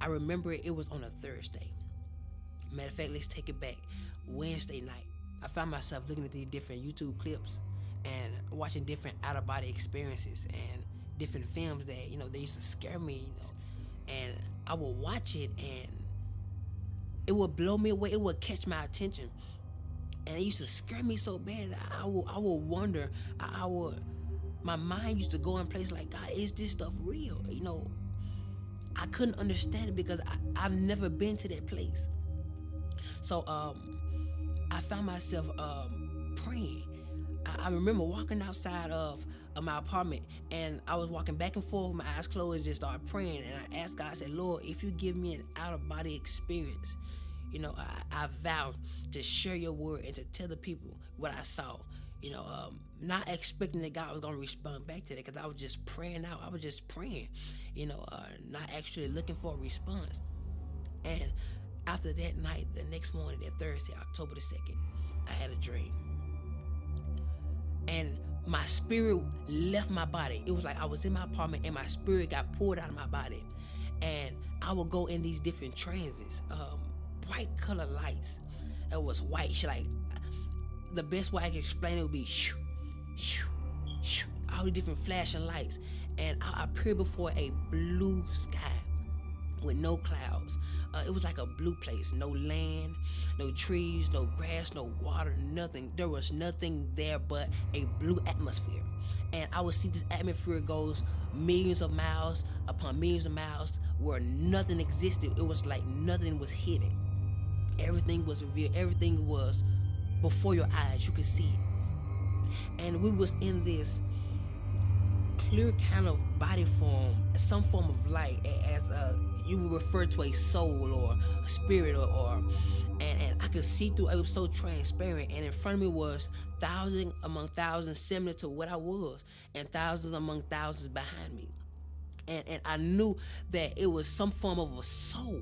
I remember it was on a Thursday. Matter of fact, let's take it back. Wednesday night, I found myself looking at these different YouTube clips and watching different out-of-body experiences and different films that, they used to scare me, and I would watch it and it would blow me away. It would catch my attention, and it used to scare me so bad that I would wonder. My mind used to go in places like, God, is this stuff real? I couldn't understand it because I've never been to that place. So I found myself praying. I remember walking outside of my apartment, and I was walking back and forth with my eyes closed and just started praying. And I asked God, I said, Lord, if you give me an out-of-body experience, I vowed to share your word and to tell the people what I saw. Not expecting that God was going to respond back to that, because I was just praying out. I was just praying, not actually looking for a response. And after that night, the next morning, that Thursday, October the 2nd, I had a dream. And my spirit left my body. It was like I was in my apartment and my spirit got pulled out of my body. And I would go in these different transits, bright color lights. It was white, like the best way I can explain it would be shoo, shoo, shoo, all the different flashing lights. And I appeared before a blue sky with no clouds. It was like a blue place, no land, no trees, no grass, no water, nothing. There was nothing there but a blue atmosphere. And I would see this atmosphere goes millions of miles upon millions of miles where nothing existed. It was like nothing was hidden. Everything was revealed. Everything was before your eyes. You could see it. And we was in this clear kind of body form, some form of light, as you would refer to a soul or a spirit, and I could see through. It was so transparent, and in front of me was thousands among thousands similar to what I was, and thousands among thousands behind me, and I knew that it was some form of a soul.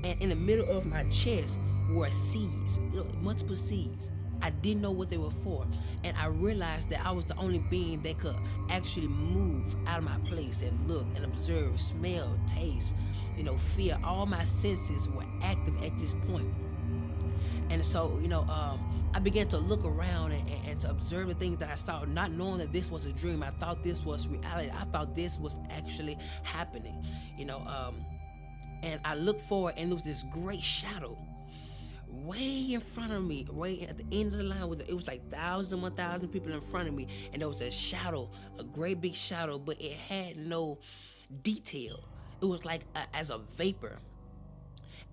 And in the middle of my chest were seeds, multiple seeds. I didn't know what they were for, and I realized that I was the only being that could actually move out of my place and look and observe, smell, taste, feel. All my senses were active at this point. And so, I began to look around and to observe the things that I saw, not knowing that this was a dream. I thought this was reality. I thought this was actually happening, and I looked forward, and there was this great shadow way in front of me, way at the end of the line. It was like 1,000 people in front of me, and there was a shadow, a great big shadow, but it had no detail. It was like as a vapor,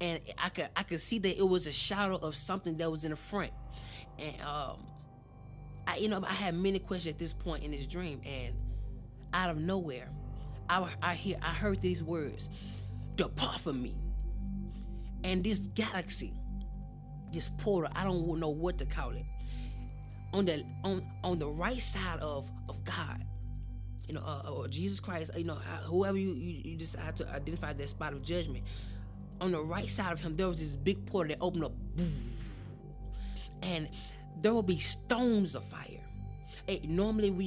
and I could see that it was a shadow of something that was in the front. And I had many questions at this point in this dream, and out of nowhere, I heard these words: "Depart from me." And this galaxy, this portal, I don't know what to call it, on the right side of God, or Jesus Christ, whoever you decide to identify that spot of judgment, on the right side of him, there was this big portal that opened up, and there will be stones of fire. Normally when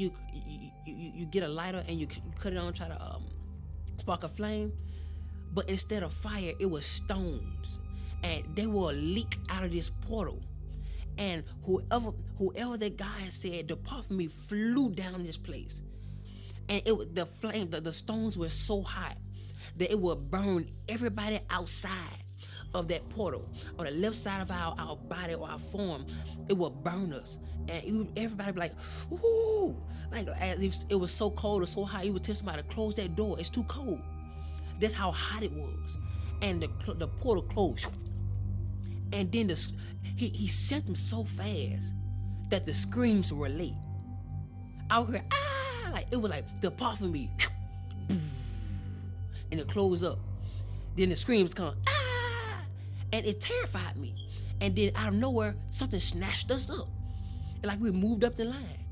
you get a lighter and you cut it on, try to spark a flame, but instead of fire, it was stones. And they will leak out of this portal, and whoever that guy had said depart from me flew down this place, and the stones were so hot that it would burn everybody outside of that portal. On the left side of our body or our form, it would burn us, and everybody would be like, ooh, like as if it was so cold or so hot. You would tell somebody to close that door, it's too cold. That's how hot it was. And the portal closed. And then he sent them so fast that the screams were late. I would hear, like it was like, depart from me. And it closed up. Then the screams come, and it terrified me. And then out of nowhere, something snatched us up. Like we moved up the line.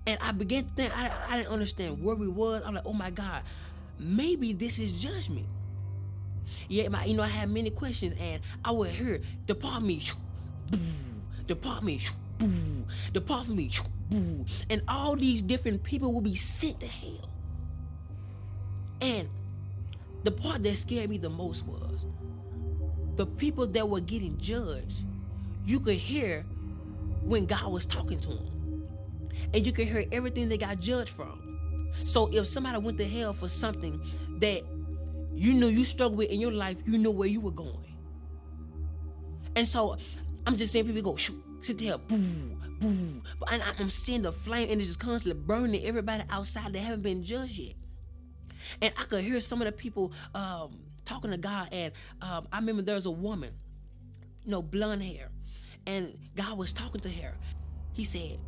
And I began to think, I didn't understand where we was. I'm like, oh my God, maybe this is judgment. Yeah, I had many questions, and I would hear, depart me, depart me, depart from me, and all these different people will be sent to hell. And the part that scared me the most was the people that were getting judged. You could hear when God was talking to them, and you could hear everything they got judged from. So if somebody went to hell for something that you knew you struggled with in your life, you know where you were going. And so I'm just seeing people go, shoot, sit there, boo, boo. And I'm seeing the flame, and it's just constantly burning everybody outside that haven't been judged yet. And I could hear some of the people talking to God. And I remember there was a woman, blonde hair, and God was talking to her. He said,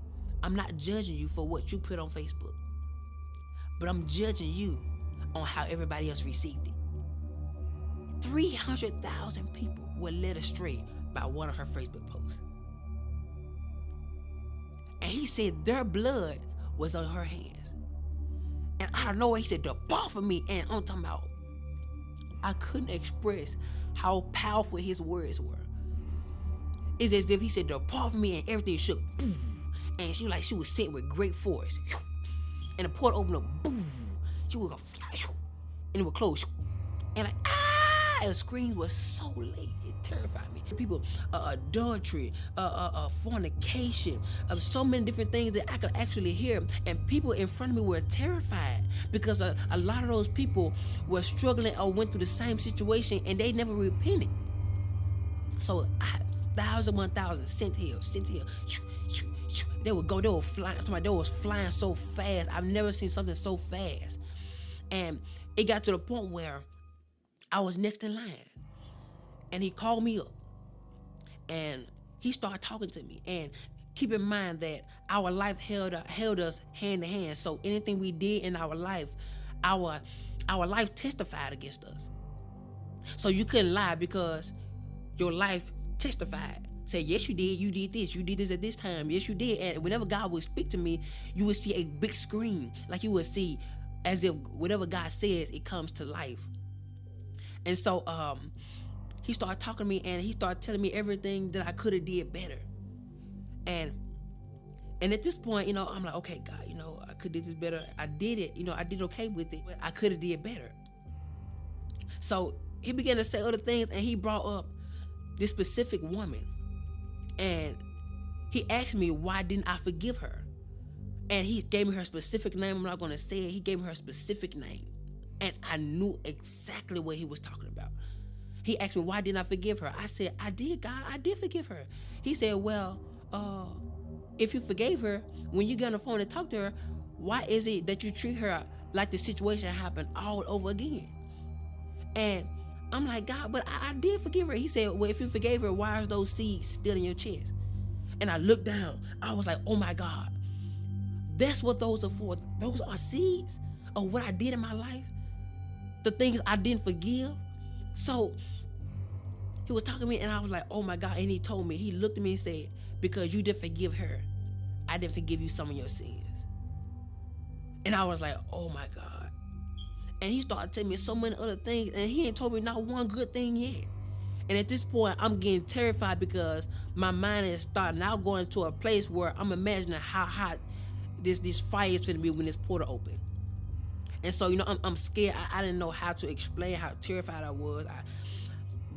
I'm not judging you for what you put on Facebook, but I'm judging you on how everybody else received it. 300,000 people were led astray by one of her Facebook posts. And he said their blood was on her hands. And out of nowhere, he said, depart from me. And I'm talking about, I couldn't express how powerful his words were. It's as if he said, depart from me, and everything shook. Boom. And she was sent with great force. And the portal opened up. Boom. She was going to fly. And it would close. And the screams was so late. It terrified me. People, adultery, fornication, so many different things that I could actually hear. And people in front of me were terrified because a lot of those people were struggling or went through the same situation, and they never repented. So 1,000, 1,000, sent here. They would go, they were flying. They was flying so fast. I've never seen something so fast. And it got to the point where I was next in line, and he called me up, and he started talking to me. And keep in mind that our life held us hand to hand. So anything we did in our life, our life testified against us. So you couldn't lie because your life testified. Say, yes, you did this at this time. Yes, you did. And whenever God would speak to me, you would see a big screen, like you would see as if whatever God says, it comes to life. And so he started talking to me, and he started telling me everything that I could have did better. And at this point, I'm like, okay, God, I could have did this better. I did it. I did okay with it, but I could have did better. So he began to say other things, and he brought up this specific woman. And he asked me, why didn't I forgive her? And he gave me her specific name. I'm not going to say it. He gave me her specific name. And I knew exactly what he was talking about. He asked me, why didn't I forgive her? I said, I did, God. I did forgive her. He said, well, if you forgave her, when you get on the phone and talk to her, why is it that you treat her like the situation happened all over again? And I'm like, God, but I did forgive her. He said, well, if you forgave her, why are those seeds still in your chest? And I looked down. I was like, oh my God. That's what those are for. Those are seeds of what I did in my life. The things I didn't forgive. So he was talking to me, and I was like, oh my God. And he told me, he looked at me and said, because you didn't forgive her, I didn't forgive you some of your sins. And I was like, oh my God. And he started telling me so many other things, and he ain't told me not one good thing yet. And at this point, I'm getting terrified because my mind is starting now going to a place where I'm imagining how hot this fire is going to be when this portal open. And so, I'm scared. I didn't know how to explain how terrified I was.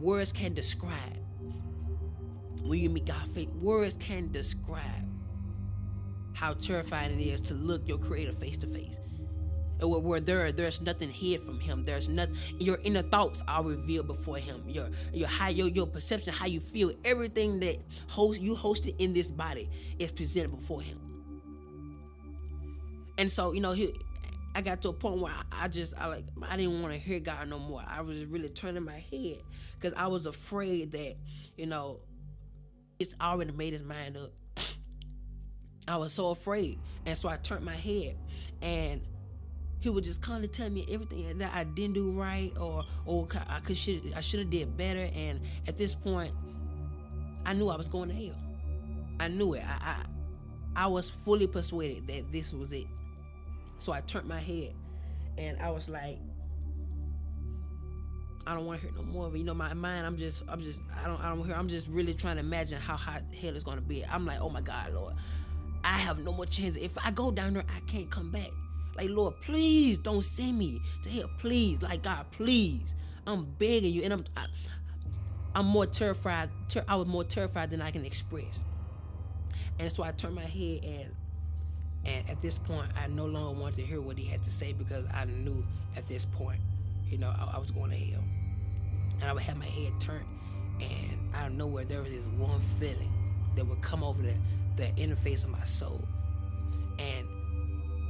Words can't describe. When you meet God face, words can't describe how terrifying it is to look your Creator face to face. And where there's nothing hid from Him. There's nothing. Your inner thoughts are revealed before Him. Your perception, how you feel, everything that you hosted in this body is presented before Him. And so, I got to a point where I didn't want to hear God no more. I was really turning my head because I was afraid that, it's already made his mind up. I was so afraid. And so I turned my head, and he would just constantly tell me everything that I didn't do right, or I should have did better. And at this point, I knew I was going to hell. I knew it. I was fully persuaded that this was it. So I turned my head, and I was like, I don't want to hear no more of it. My mind, I'm just really trying to imagine how hot hell is going to be. I'm like, oh my God, Lord, I have no more chance. If I go down there, I can't come back. Like, Lord, please don't send me to hell. Please, like, God, please. I'm begging you. And I'm more terrified. I was more terrified than I can express. And so I turned my head, and at this point, I no longer wanted to hear what he had to say, because I knew at this point, I was going to hell. And I would have my head turned, and out of nowhere, there was this one feeling that would come over the interface of my soul. And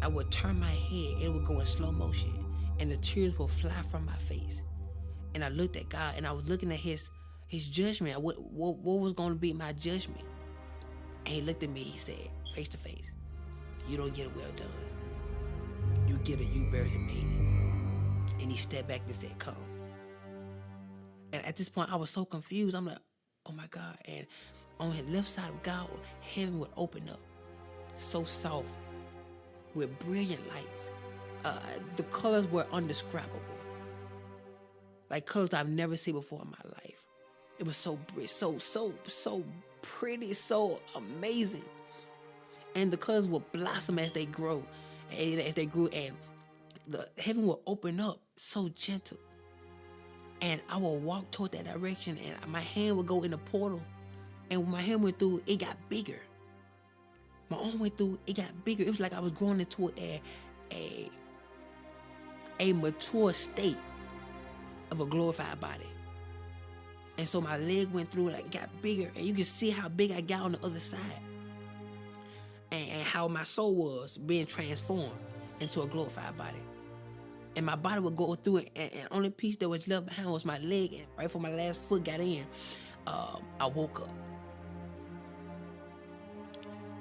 I would turn my head, and it would go in slow motion, and the tears would fly from my face. And I looked at God, and I was looking at his judgment. What was going to be my judgment? And he looked at me, he said, face to face, you don't get a well done. You get a you barely made it. And he stepped back and said, come. And at this point, I was so confused. I'm like, oh my God. And on the left side of God, heaven would open up, so soft, with brilliant lights. The colors were indescribable. Like colors I've never seen before in my life. It was so pretty, so amazing. And the colors will blossom as they grow, and as they grew, and the heaven will open up so gentle. And I will walk toward that direction, and my hand would go in the portal. And when my hand went through, it got bigger. My arm went through, it got bigger. It was like I was growing into a mature state of a glorified body. And so my leg went through, and it got bigger. And you can see how big I got on the other side. And how my soul was being transformed into a glorified body. And my body would go through it, and only piece that was left behind was my leg. And right before my last foot got in, I woke up.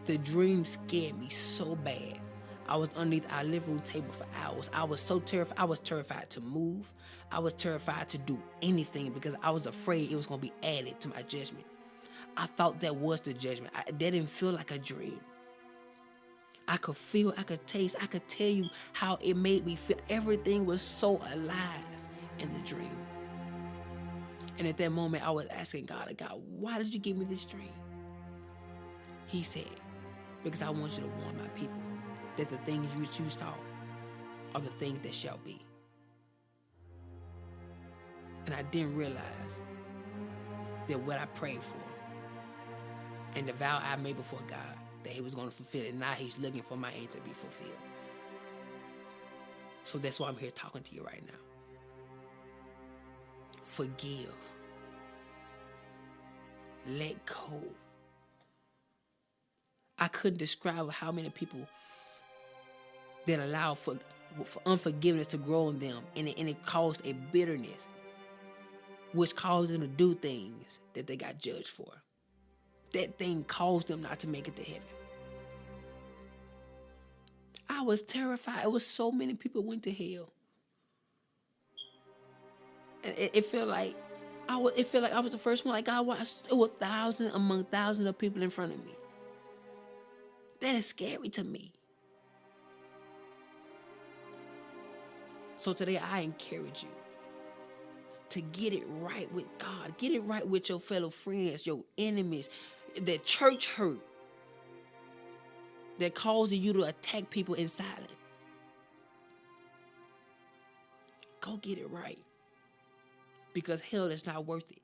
The dream scared me so bad. I was underneath our living room table for hours. I was so terrified. I was terrified to move. I was terrified to do anything, because I was afraid it was going to be added to my judgment. I thought that was the judgment. That didn't feel like a dream. I could feel, I could taste, I could tell you how it made me feel. Everything was so alive in the dream. And at that moment, I was asking God, why did you give me this dream? He said, because I want you to warn my people that the things which you saw are the things that shall be. And I didn't realize that what I prayed for and the vow I made before God, that he was going to fulfill it. Now he's looking for my aim to be fulfilled. So that's why I'm here talking to you right now. Forgive. Let go. I couldn't describe how many people that allow for unforgiveness to grow in them, and it caused a bitterness, which caused them to do things that they got judged for. That thing caused them not to make it to heaven. I was terrified. It was so many people went to hell. And it felt like I was the first one. Like God, it was thousands among thousands of people in front of me. That is scary to me. So today I encourage you to get it right with God. Get it right with your fellow friends, your enemies, that church hurt that causes you to attack people in silence. Go get it right. Because hell is not worth it.